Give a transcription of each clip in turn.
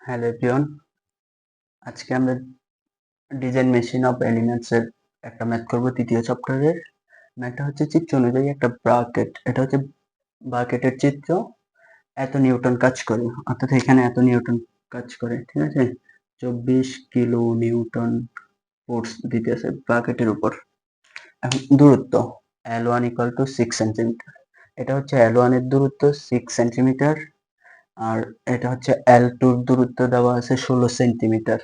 Hello everyone, আজকে আমরা design machine of elements এর একটা ম্যাথ করব। তৃতীয় চ্যাপ্টারের ম্যাথটা হচ্ছে চিত্র অনুযায়ী একটা ব্রাকেট। এটা হচ্ছে ব্রাকেটের চিত্র। এত নিউটন কাজ করে, অর্থাৎ এখানে এত নিউটন কাজ করে, ঠিক আছে। 24 কিলো নিউটন ফোর্স দিতেছে ব্রাকেটের উপর। এখন দূরত্ব L1 ইকুয়াল টু 6 সেন্টিমিটার। এটা হচ্ছে L1 এর দূরত্ব 6 সেন্টিমিটার, আর এটা হচ্ছে L2 এর দূরত্ব দেওয়া আছে 16 সেন্টিমিটার।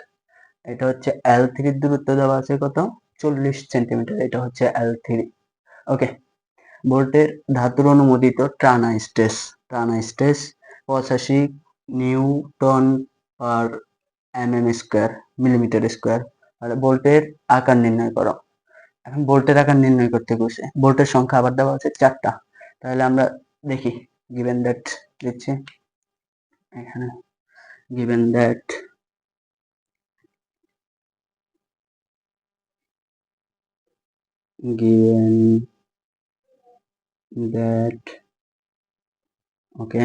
এটা হচ্ছে L3 এর দূরত্ব দেওয়া আছে কত, 40 সেন্টিমিটার। এটা হচ্ছে L3। ওকে। ভোল্টের ধাতুর অনুমোদিত টানা stress 85 newton per mm square, millimetre square. আর ভোল্টের আকার নির্ণয় করো। এখন ভোল্টের আকার নির্ণয় করতে বসে ভোল্টের সংখ্যা আবার দেওয়া আছে 4টা। তাহলে আমরা দেখি, গিভেন দ্যাট দিচ্ছি এখানে, গিভেন দ্যাট given that ওকে।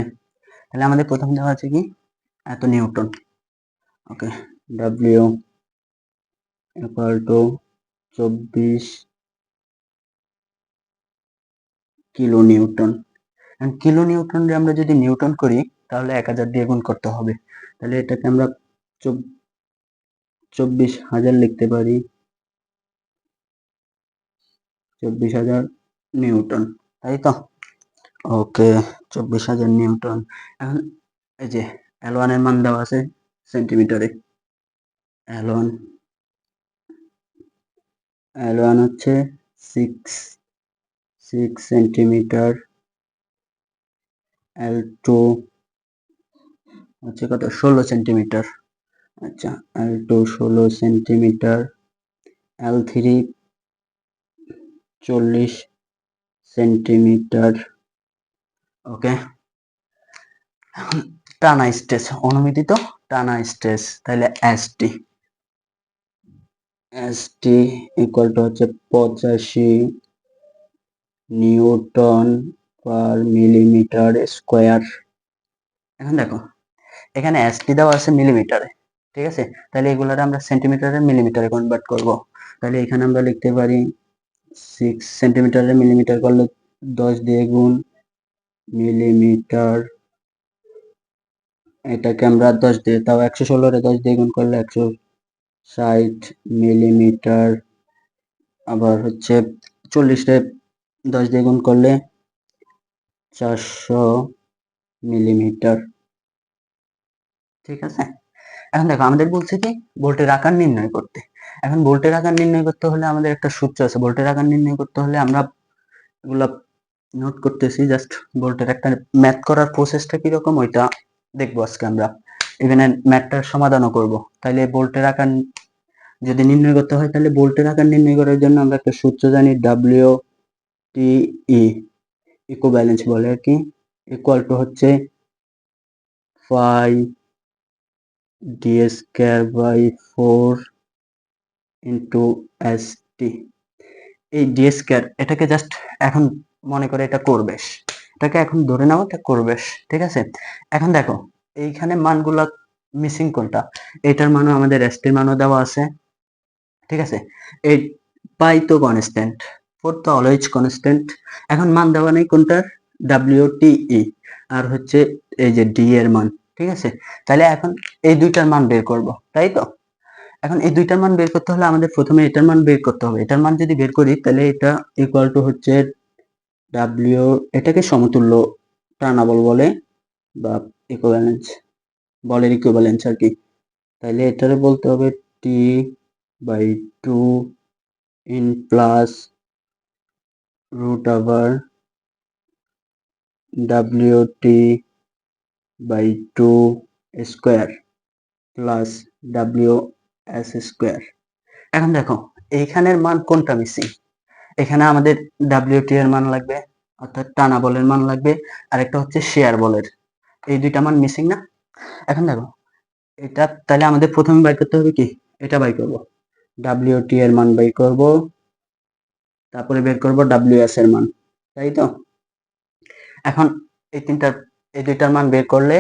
তাহলে আমাদের প্রথম দেওয়া আছে কি, এত Newton. Okay, W equal to 24 kilo Newton. Kilo Newton আমরা যদি নিউটন করি তাহলে 1000 দিয়ে গুণ করতে হবে। তাহলে এটাকে আমরা 24,000 লিখতে পারি, 24,000 নিউটন, তাই তো। ওকে, 24,000 নিউটন। এখন এই যে L1 এর মান দেওয়া আছে সেন্টিমিটারে। L1 L1 হচ্ছে 6 সেন্টিমিটার, L2 হচ্ছে কত, 16 সেন্টিমিটার। আচ্ছা, L2 16 সেন্টিমিটার, L3 40 সেন্টিমিটার। ওকে। টানা স্ট্রেস অনুমোদিত টানা স্ট্রেস, তাহলে এসটি ইকুয়াল টু হচ্ছে 85 নিউটন পার মিলিমিটার স্কোয়ার। এখন দেখো, এখানে এসটি দেওয়া আছে মিলিমিটারে, ঠিক আছে। তাহলে এগুলোর আমরা সেন্টিমিটারে মিলিমিটারে কনভার্ট করব। তাহলে এখানে আমরা লিখতে পারি 6 সেন্টিমিটারে মিলিমিটার করলে 10 দিয়ে গুণ, মিলিমিটার। এটাকে আমরা 10 দিয়ে, তাও 116 10 দিয়ে গুণ করলে 160 মিলিমিটার। আবার হচ্ছে 40 10 দিয়ে গুণ করলে 400 মিলিমিটার, ঠিক আছে। এখন দেখো, আমাদের বলছে কি ভোল্টের আকার নির্ণয় করতে। এখন ভোল্টের আকার নির্ণয় করতে হলে আমাদের একটা সূত্র আছে। ভোল্টের আকার নির্ণয় করতে হলে আমরা এগুলা নোট করতেছি, জাস্ট ভোল্টের একটা ম্যাথ করার প্রসেসটা কিরকম ওইটা দেখবো আজকে আমরা। ইভেন ম্যাথটার সমাধানও করব। তাহলে ভোল্টের আকার যদি নির্ণয় করতে হয়, তাহলে ভোল্টের আকার নির্ণয় করার জন্য আমরা একটা সূত্র জানি, ডাব্লিউ টি ই, ইকুইভ্যালেন্স বলে আর কি, ইকুয়াল টু হচ্ছে 5d² by 4 into S T. এই ডি স্কয়ার এটাকে জাস্ট এখন মনে করে এটা করবেশ, এটাকে এখন ধরে নাও এটা করবেশ, ঠিক আছে। এখন দেখো, এইখানে মানগুলা মিসিং কোনটা, এটার মানও আমাদের এসটির মানও দেওয়া আছে, ঠিক আছে। এই পাই তো কনস্ট্যান্ট, ফোর তো অলওয়েজ কনস্ট্যান্ট। এখন মান দেওয়া নেই কোনটার, ডাব্লিউ টি ই, আর হচ্ছে এই যে ডি এর মান, ঠিক আছে। তাহলে এখন এই দুইটার মান বের করব, তাই তো। এখন এই দুইটার মান বের করতে হলে আমাদের প্রথমে এটার মান বের করতে হবে। এটার মান যদি বের করি তাহলে এটা ইকুয়াল টু হচ্ছে ডাব্লিউ, এটাকে সমতুল্য টানা বল বলে, বা ইকুইভ্যালেন্স, বলের ইকুইভ্যালেন্স আর কি। তাহলে এটারে বলতে হবে T/2 in plus root over WT/2 square plus WS²। এখন দেখো, এইখানের মান কোনটা মিসিং, এখানে আমাদের ডাব্লিউটি এর মান লাগবে, অর্থাৎ টানা বলের মান লাগবে, আর একটা হচ্ছে শেয়ার বলের। এই দুইটা মান মিসিং না। এখন দেখো, এটা তাহলে আমাদের প্রথমে বাই করতে হবে কি, এটা বাই করব, ডাব্লিউটি এর মান বাই করব, তারপরে বের করব ডাব্লিউএস এর মান, তাই তো। এখন এই দুইটার মান বের করলে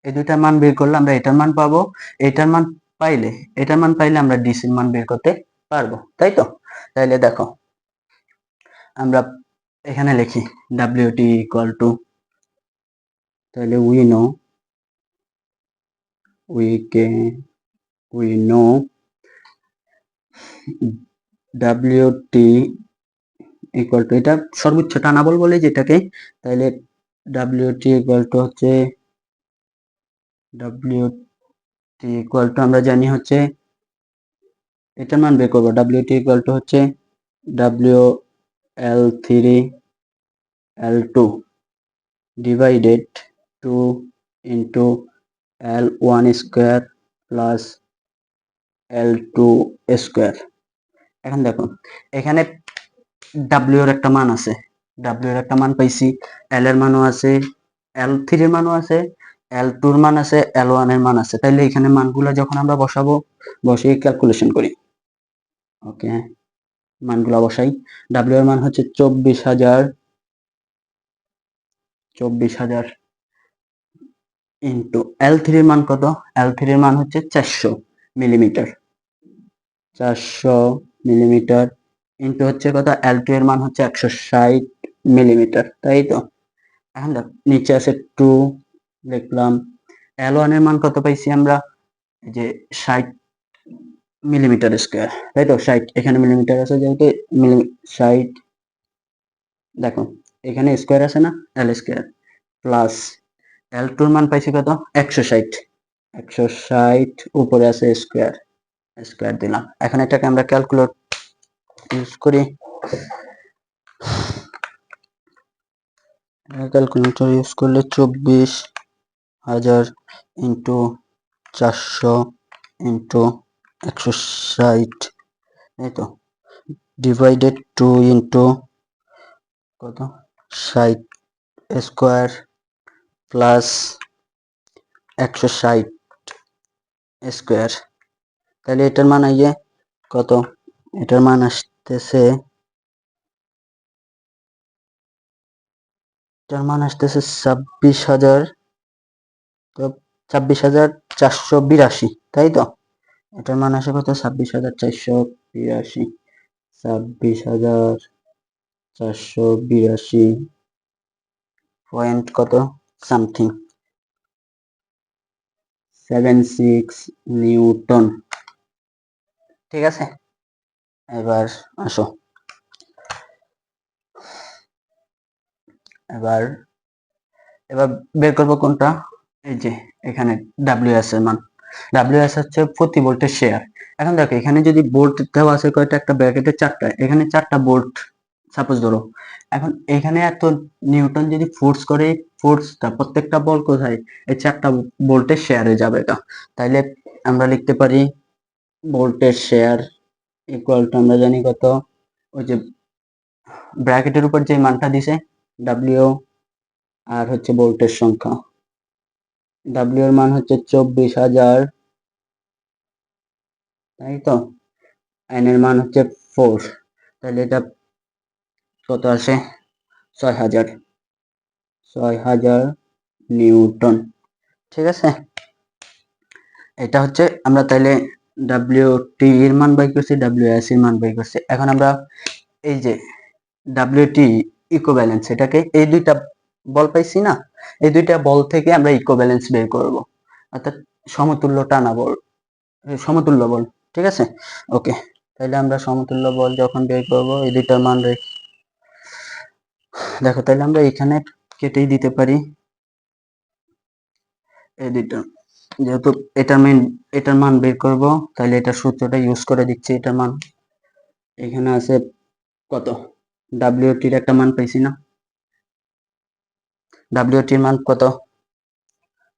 এই দুইটার মান বের করলে আমরা এটার মান পাবো। এটার মান পাইলে আমরা ডিসির মান বের করতে পারবো, তাই তো? তাইলে দেখো আমরা এখানে লিখি ডাব্লিউটি ইকুয়াল টু, তাহলে we know WT equal to, এটা সর্বোচ্চ টানা বল বলে যেটাকে, তাহলে ডাব্লিউটি ইকুয়াল টু হচ্ছে আমরা জানি হচ্ছে এটার মান বের করবো। ডাব্লিউটি ইকুয়াল টু হচ্ছে WL3L2 divided 2 into L1 square plus L2 square. এখন দেখো এখানে ডাব্লিউ এর একটা মান আছে, পাইছি, এল এর মানও আছে, L3 এর মানও আছে, L2 এর মান আছে, L1 এর মান আছে। তাইলে এখানে মানগুলো যখন আমরা বসাবো, বসিয়ে ক্যালকুলেশন করি। ওকে, মানগুলো বসাই। ডাব্লিউ এর মান হচ্ছে 24,000 ইন্টু L3 এর মান কত? L3 এর মান হচ্ছে 400 মিলিমিটার, 400 মিলিমিটার ইন্টু হচ্ছে কত? L2 এর মান হচ্ছে 160 মিলিমিটার, তাই তো? এখন দেখ নিচে আছে 2 লিখলাম। L1 এর মান কত পাইছি আমরা? যে 60 মিলিমিটার স্কয়ার, তাই তো? 60, এখানে মিলিমিটার আছে যেহেতু 60, দেখো এখানে স্কয়ার আছে না, L স্কয়ার প্লাস L2 এর মান পাইছি কত? 160 উপরে আছে স্কয়ার দিলাম। এখন এটাকে আমরা ক্যালকুলেট ইউজ করি, ক্যালকুলেটর ইউজ করলে 24,000 ইন্টু 400 ইন্টু 160, এই তো, ডিভাইডেড 2 ইন্টু কত? 60 স্কোয়ার প্লাস 160 স্কোয়ার। তাহলে এটার মান আইয়ে কত? এটার মান আসতেছে 26,482, তাই তো? এটার মান আসে কত? 26,482, 26,482 পয়েন্ট কত সামথিং 76 নিউটন। ঠিক আছে, এবার আসো, এবার বের করবো কোনটা? এই যে এখানে ডাব্লিউএস এর মান, ডাব্লিউএস হচ্ছে প্রতি ভোল্টের শেয়ার। এখন দেখো এখানে যদি ভোল্ট দেওয়া আছে কয়টা? একটা ব্র্যাকেটে 4টা, এখানে 4টা ভোল্ট সাপোজ ধরো। এখন এখানে এত নিউটন যদি ফোর্স করে, ফোর্সটা প্রত্যেকটা বল কোথায়? এই 4টা ভোল্টের শেয়ারে যাবে এটা। তাইলে আমরা লিখতে পারি ভোল্টের শেয়ার ইকুয়াল টু, আমরা জানি কত? ওই যে ব্র্যাকেটের উপর যে মানটা দিছে ডাব্লিউ, আর হচ্ছে ভোল্টের সংখ্যা, ডাব্লিউ এর মান হচ্ছে 24,000, তাই তো? এন এর মান হচ্ছে 4, তাহলে এটা কত আসে? 6,000 নিউটন। ঠিক আছে, এটা হচ্ছে আমরা তাইলে ডাব্লিউ টি এর মান বাই করছি, ডাব্লিউ এস এর মান বাই করছি। এখন আমরা এই যে ডাব্লিউ টি ইকুইভ্যালেন্স, এটাকে এই দুইটা বল পাইছি না, এই দুইটা বল থেকে আমরা ইকুইভ্যালেন্স বের করব, অর্থাৎ সমতুল্য টানা বল, সমতুল্য বল। ঠিক আছে, ওকে, তাহলে আমরা সমতুল্য বল যখন বের করব এই দুইটার মান রেখে, দেখো তাহলে আমরা এখানে কেটেই দিতে পারি এই দুইটা, যেহেতু এটার মান বের করব, তাহলে এটা সূত্রটা ইউজ করে দিচ্ছি। এটার মান এখানে আছে কত? ডাব্লিউটি এর একটা মান পাইছি না, ডাব্লিউটি এর মান কত?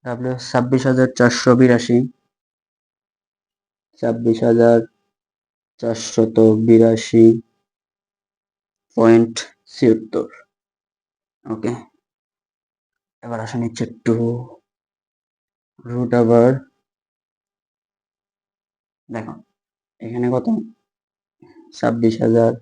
ডাব্লিউ 26,482, 26,482.76। ওকে, এবার আসা নিচ্ছে 2 রুট আবার, দেখো এখানে কত? 26,000,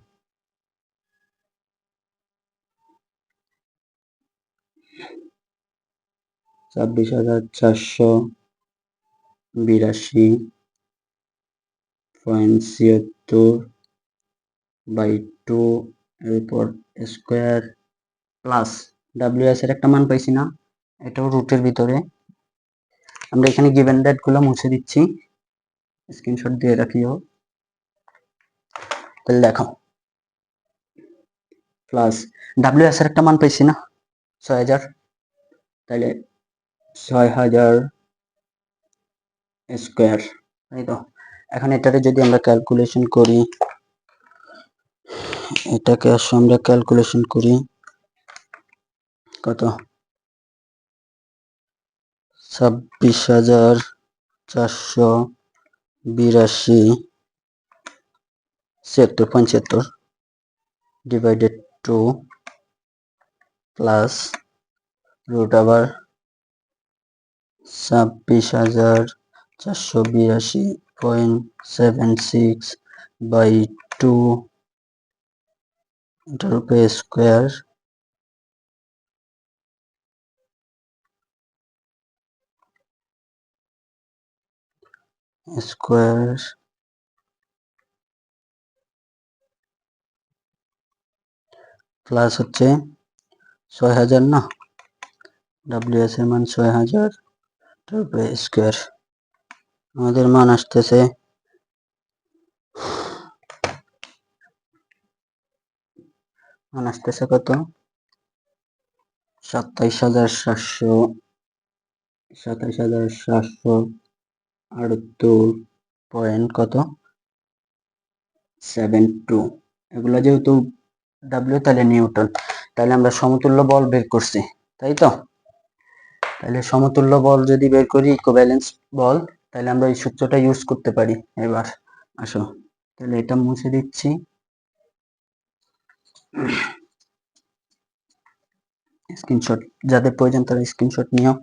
26,082.76/2 এরপর স্কোয়ার প্লাস WS এর একটা মান পাইছি না, এটাও রুটের ভিতরে। আমরা এখানে গিভেন ডেট গুলো মুছে দিচ্ছি, স্ক্রিনশট দিয়ে রাখিও। তাহলে দেখো প্লাস WS এর একটা মান পাইছি না 6,000, তাহলে 6,000 স্কোয়ার, তাই তো। এখন এটাকে যদি আমরা ক্যালকুলেশন করি, এটাকে আসলে আমরা ক্যালকুলেশন করি কত, 26,482.76 ডিভাইডেড 2 প্লাস রুট আবার 26,482.76/2 এটার উপরে স্কোয়ার স্কোয়ার প্লাস হচ্ছে 6,000 না, WS এর মান 6,000, তারপরে স্কোয়ার। আমাদের মান আসতেছে কত, 27,778 কত 72। এগুলো যেহেতু W তাহলে নিউটন, তাহলে আমরা সমতুল্য বল বের করছি, তাই তো। তাহলে সমতুল্য বল যদি বের করি, ইকুইভ্যালেন্স বল, তাহলে আমরা এই সূত্রটা ইউজ করতে পারি। এবার আসো, তাহলে এটা মুছে দিচ্ছি, স্ক্রিনশট যাদের প্রয়োজন তারা স্ক্রিনশট নিও।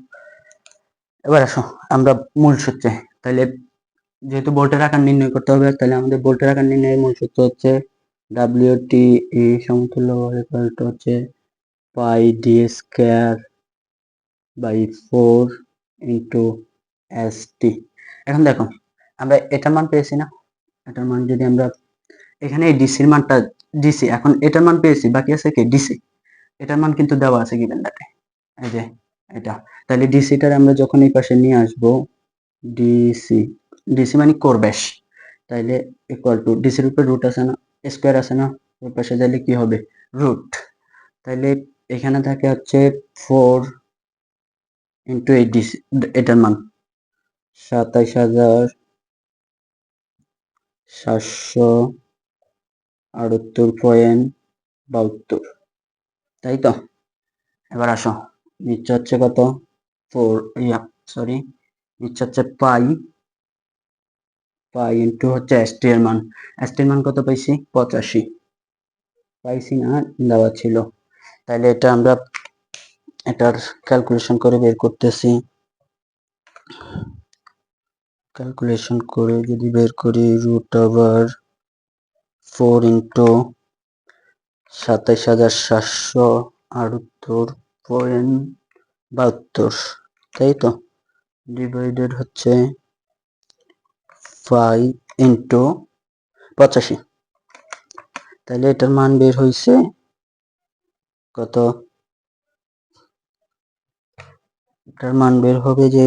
এবার আসো আমরা মূল সূত্রে, তাহলে যেহেতু ভোল্টের আকার নির্ণয় করতে হবে, তাহলে আমাদের ভোল্টের আকার নির্ণয়ের মূল সূত্র হচ্ছে WTE সমতুল্য বল হচ্ছে pi D square by 4 into ST। এখন দেখো আমরা এটার মান পেয়েছি না, এটার মান যদি আমরা এখানে এই ডিসির মানটা ডিসি, এখন এটার মান পেয়েছি, বাকি আছে কি ডিসি, এটার মান কিন্তু দেওয়া আছে গিভেন ডাটায়, এই যে এটা। তাহলে ডিসিটার আমরা যখন এই পাশে নিয়ে আসব, ডিসি ডিসি মানে করবেশ, তাইলে ইকুয়াল টু ডিসির উপরে রুট আছে না, স্কোয়ার আছে না, ওই পাশে যাইলে কি হবে রুট, তাইলে এখানে থাকে হচ্ছে 4 ইন্টু এই ডিসি, এটার মান 27,778.72, তাই তো। এবার আসো, নিচে হচ্ছে কত 4 নিচে হচ্ছে পাই ইন্টু হচ্ছে ST এর মান, ST এর মান কত পাইছি 85 পাইছি না, দেওয়া ছিল। তাহলে এটা আমরা এটার ক্যালকুলেশন করে বের করতেছি, ক্যালকুলেশন করে যদি বের করি রুট ওভার 4 ইন্টু 27,778.72, তাই তো, ডিভাইডেড হচ্ছে 5 ইন্টু 85, তাহলে এটার মান বের হয়েছে কত, এটার মান বের হবে যে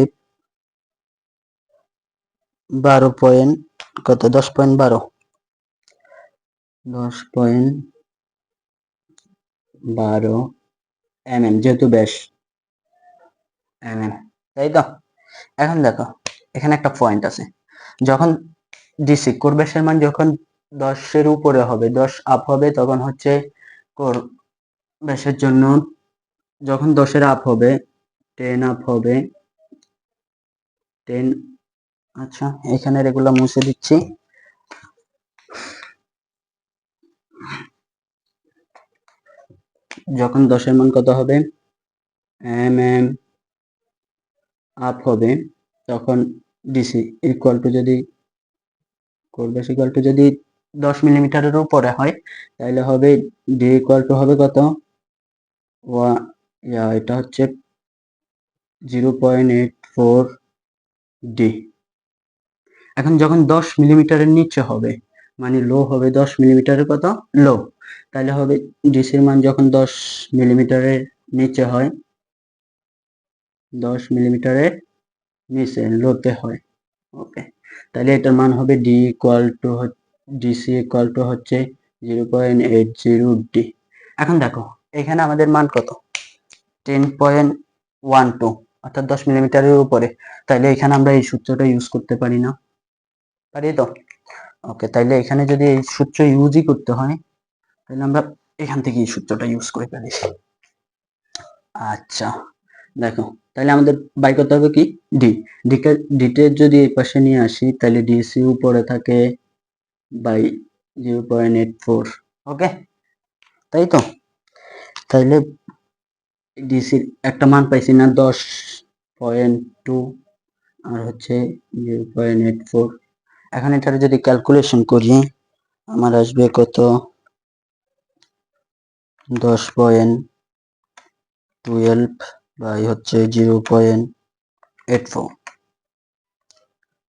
12 পয়েন্ট কত 10.12 যেহেতু ব্যাস তাই তো। এখন দেখো এখানে একটা পয়েন্ট আছে, যখন ডিসি কোর ব্যাসের মান যখন 10-এর উপরে হবে, 10 আপ হবে, তখন হচ্ছে কোর ব্যাসের জন্য, যখন 10-এর আপ হবে 10 আপ হবে 10, আচ্ছা এখানে এগুলো মুছে দিচ্ছি, যখন 10-এর মান কত হবে আপ হবে, তখন ডিসি ইকুয়াল টু যদি করবে ইকুয়াল টু যদি 10 মিলিমিটারের উপরে হয়, তাহলে হবে ডি ইকুয়াল টু হবে কত, এটা হচ্ছে 0.84 ডি। এখন যখন 10 মিলিমিটারের নিচে হবে, মানে লো হবে 10 মিলিমিটারের, কত লো, তাহলে হবে ডিসির মান যখন 10 মিলিমিটারের নিচে হয়, 10 মিলিমিটারের নিচে লোতে হয়, ওকে, তাহলে এটার মান হবে D equal to, DC equal to হচ্ছে 0.80 ডি। এখন দেখো এখানে আমাদের মান কত, 10.12, অর্থাৎ 10 মিলিমিটারের উপরে, তাহলে এখানে আমরা এই সূত্রটা ইউজ করতে পারি না, পারি তো? ওকে, তাইলে এখানে যদি এই সূত্র ইউজই করতে হয়, তাহলে আমরা এখান থেকে এই সূত্রটা ইউজ করে ফেলি। আচ্ছা দেখো, তাহলে আমাদের বাই করতে হবে কি, ডি। ডিতে যদি এই পাশে নিয়ে আসি, তাহলে ডিসি উপরে থাকে বাই 0.84, ওকে, তাই তো? তাইলে ডিসির একটা মান পাইছি না, 10.2 আর হচ্ছে 0.84। এখন এটার যদি ক্যালকুলেশন করি, আমার আসবে কত, 10.12 বাই হচ্ছে 0.84,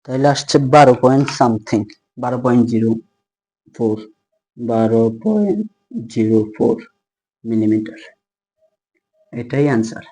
তাহলে আসছে 12 পয়েন্ট সামথিং, 12.04, 12.04 মিলিমিটার, এটাই আনসার।